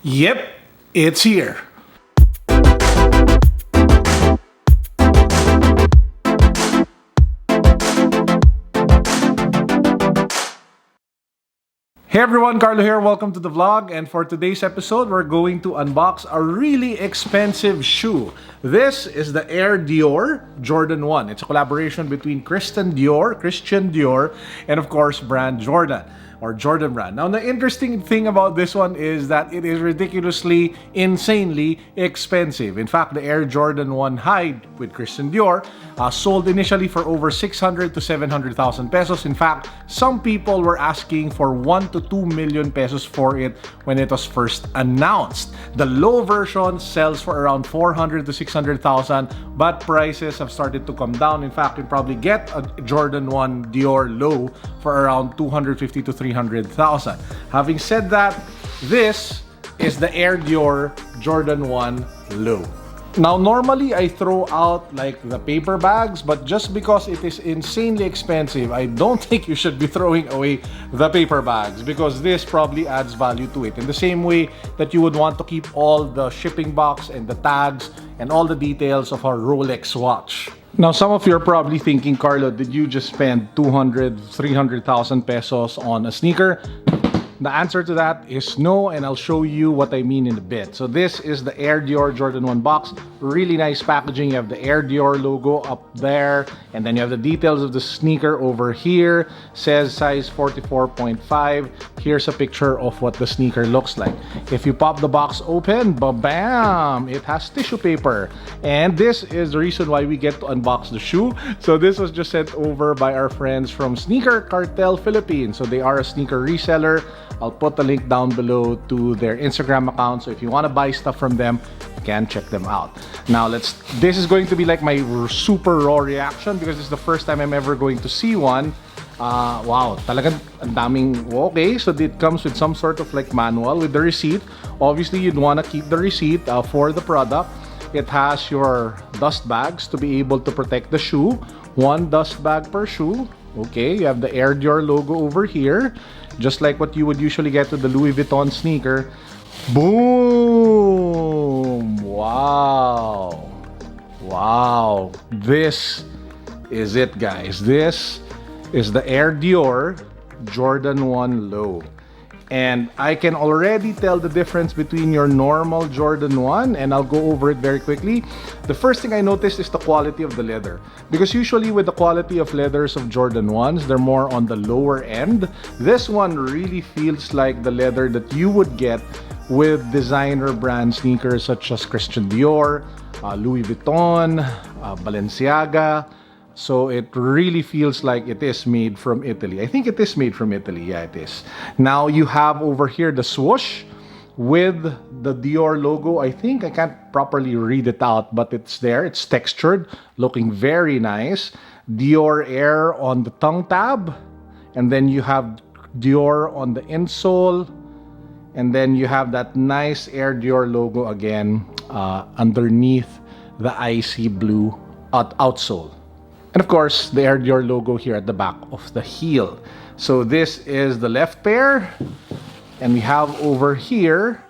Yep, it's here. Hey everyone, Carlo here. Welcome to the vlog. And for today's episode, we're going to unbox a really expensive shoe. This is the Air Dior Jordan 1. It's a collaboration between Christian Dior, and of course, brand Jordan or Jordan brand. Now, the interesting thing about this one is that it is ridiculously, insanely expensive. In fact, the Air Jordan 1 High with Christian Dior sold initially for over 600 to 700,000 pesos. In fact, some people were asking for 1 to 2 million pesos for it when it was first announced. The low version sells for around 400 to 600,000, but prices have started to come down. In fact, you probably get a Jordan 1 Dior low for around 250 to 300,000. Having said that, this is the Air Dior Jordan 1 low. Now, normally I throw out like the paper bags, but just because it is insanely expensive, I don't think you should be throwing away the paper bags because this probably adds value to it. In the same way that you would want to keep all the shipping box and the tags and all the details of our Rolex watch. Now, some of you are probably thinking, Carlo, did you just spend 200, 300,000 pesos on a sneaker? The answer to that is no, and I'll show you what I mean in a bit. So this is the Air Dior Jordan 1 box. Really nice packaging. You have the Air Dior logo up there, and then you have the details of the sneaker over here. Says size 44.5. Here's a picture of what the sneaker looks like. If you pop the box open, ba-bam! It has tissue paper. And this is the reason why we get to unbox the shoe. So this was just sent over by our friends from Sneaker Cartel Philippines. So they are a sneaker reseller. I'll put a link down below to their Instagram account. So if you want to buy stuff from them, you can check them out. Now this is going to be like my super raw reaction because it's the first time I'm ever going to see one. Wow, talagang ang daming, okay. So it comes with some sort of like manual with the receipt. Obviously, you'd want to keep the receipt for the product. It has your dust bags to be able to protect the shoe. One dust bag per shoe. Okay, you have the Air Dior logo over here, just like what you would usually get with the Louis Vuitton sneaker. Boom! Wow! Wow! This is it, guys. This is the Air Dior Jordan 1 Low. And I can already tell the difference between your normal Jordan 1, and I'll go over it very quickly. The first thing I noticed is the quality of the leather. Because usually with the quality of leathers of Jordan 1s, they're more on the lower end. This one really feels like the leather that you would get with designer brand sneakers such as Christian Dior, Louis Vuitton, Balenciaga. So it really feels like it is made from Italy. I think it is made from Italy. Yeah, it is. Now you have over here the swoosh with the Dior logo. I think I can't properly read it out, but it's there. It's textured, looking very nice. Dior Air on the tongue tab. And then you have Dior on the insole. And then you have that nice Air Dior logo again underneath the icy blue outsole. And of course, the Air Dior logo here at the back of the heel. So this is the left pair. And we have over here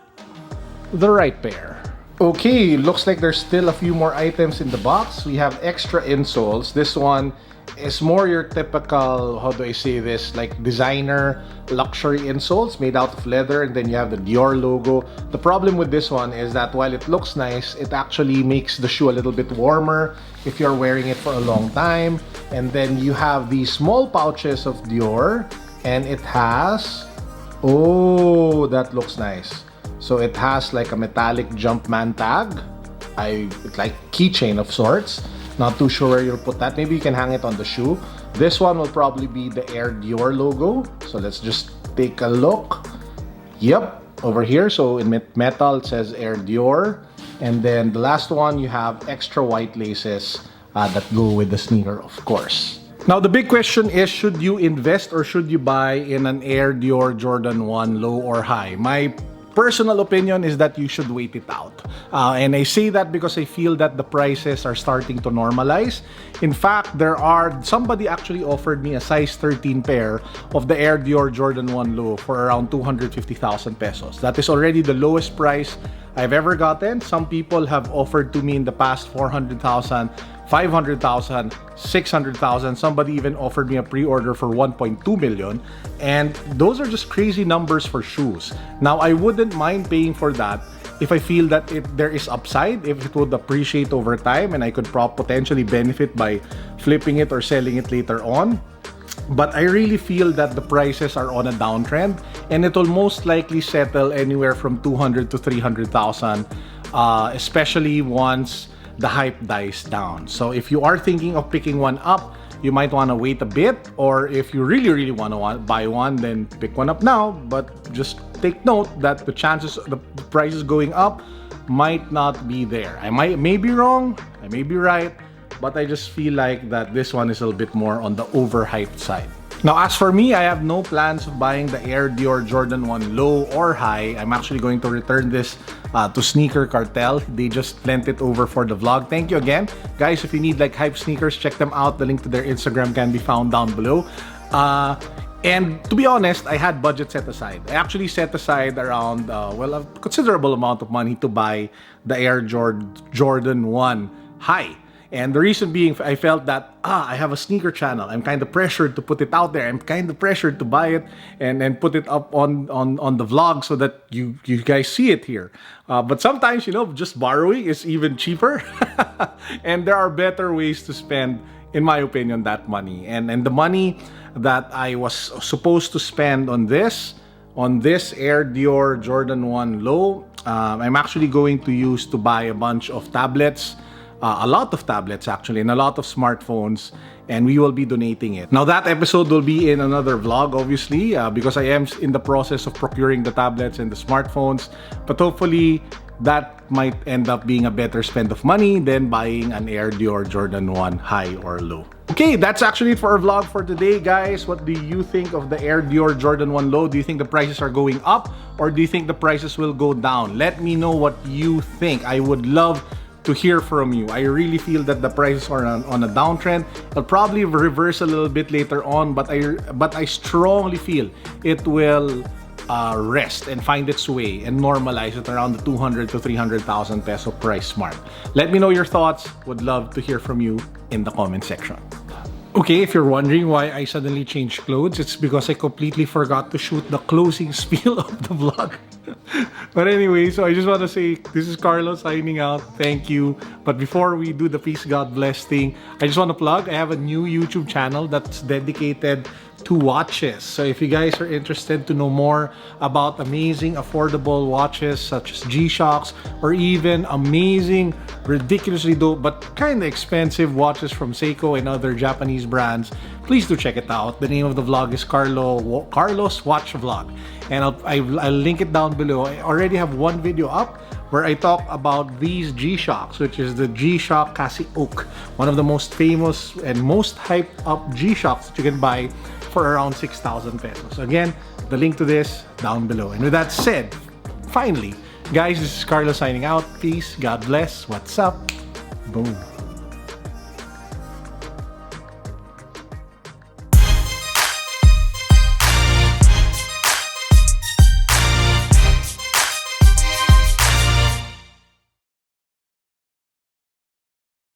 the right pair. Okay, looks like there's still a few more items in the box. We have extra insoles. This one is more your typical, how do I say this, like designer luxury insoles made out of leather, and then you have the Dior logo. The problem with this one is that while it looks nice, it actually makes the shoe a little bit warmer if you're wearing it for a long time. And then you have these small pouches of Dior, and it has, oh, that looks nice. So it has like a metallic Jumpman tag. It's like keychain of sorts. Not too sure where you'll put that. Maybe you can hang it on the shoe. This one will probably be the Air Dior logo. So let's just take a look. Yep, over here. So in metal, it says Air Dior. And then the last one, you have extra white laces that go with the sneaker, of course. Now, the big question is, should you invest or should you buy in an Air Dior Jordan 1 low or high? My personal opinion is that you should wait it out. And I say that because I feel that the prices are starting to normalize. In fact, somebody actually offered me a size 13 pair of the Air Dior Jordan 1 Low for around 250,000 pesos. That is already the lowest price I've ever gotten. Some people have offered to me in the past 400,000, 500,000, 600,000. Somebody even offered me a pre-order for 1.2 million. And those are just crazy numbers for shoes. Now, I wouldn't mind paying for that if I feel that there is upside, if it would appreciate over time and I could potentially benefit by flipping it or selling it later on. But I really feel that the prices are on a downtrend and it will most likely settle anywhere from 200 to 300,000, especially once the hype dies down. So if you are thinking of picking one up, you might want to wait a bit, or if you really want to buy one, then pick one up now. But just take note that the chances the prices going up might not be there. I may be wrong, I may be right, but I just feel like that this one is a little bit more on the overhyped side. Now, as for me, I have no plans of buying the Air Dior Jordan 1 Low or High. I'm actually going to return this to Sneaker Cartel. They just lent it over for the vlog. Thank you again. Guys, if you need like hype sneakers, check them out. The link to their Instagram can be found down below. And to be honest, I had budget set aside. I actually set aside around, a considerable amount of money to buy the Air Jordan 1 High. And the reason being, I felt that, I have a sneaker channel. I'm kind of pressured to put it out there. I'm kind of pressured to buy it and put it up on the vlog so that you guys see it here. But sometimes, just borrowing is even cheaper. And there are better ways to spend, in my opinion, that money. And the money that I was supposed to spend on this Air Dior Jordan 1 Low, I'm actually going to use to buy a bunch of tablets. A lot of tablets actually, and a lot of smartphones, and we will be donating it. Now that episode will be in another vlog, obviously, because I am in the process of procuring the tablets and the smartphones, but hopefully that might end up being a better spend of money than buying an Air Dior Jordan 1 High or Low. Okay, that's actually it for our vlog for today, guys. What do you think of the Air Dior Jordan 1 Low? Do you think the prices are going up, or do you think the prices will go down? Let me know what you think. I would love to hear from you. I really feel that the prices are on a downtrend. It'll probably reverse a little bit later on, but I strongly feel it will rest and find its way and normalize at around the 200 to 300,000 peso price mark. Let me know your thoughts. Would love to hear from you in the comment section. Okay, if you're wondering why I suddenly changed clothes, it's because I completely forgot to shoot the closing spiel of the vlog. But anyway, so I just want to say this is Carlo signing out. Thank you. But before we do the peace, God bless thing, I just want to plug, I have a new YouTube channel that's dedicated to watches. So if you guys are interested to know more about amazing affordable watches such as G-Shocks, or even amazing, ridiculously dope but kind of expensive watches from Seiko and other Japanese brands, please do check it out. The name of the vlog is Carlo's Watch Vlog, and I'll link it down below. I already have one video up where I talk about these G-Shocks, which is the G-Shock Cassiope, one of the most famous and most hyped up G-Shocks that you can buy for around 6,000 pesos. Again, the link to this down below. And with that said, finally, guys, this is Carlo signing out. Peace, God bless, what's up, boom.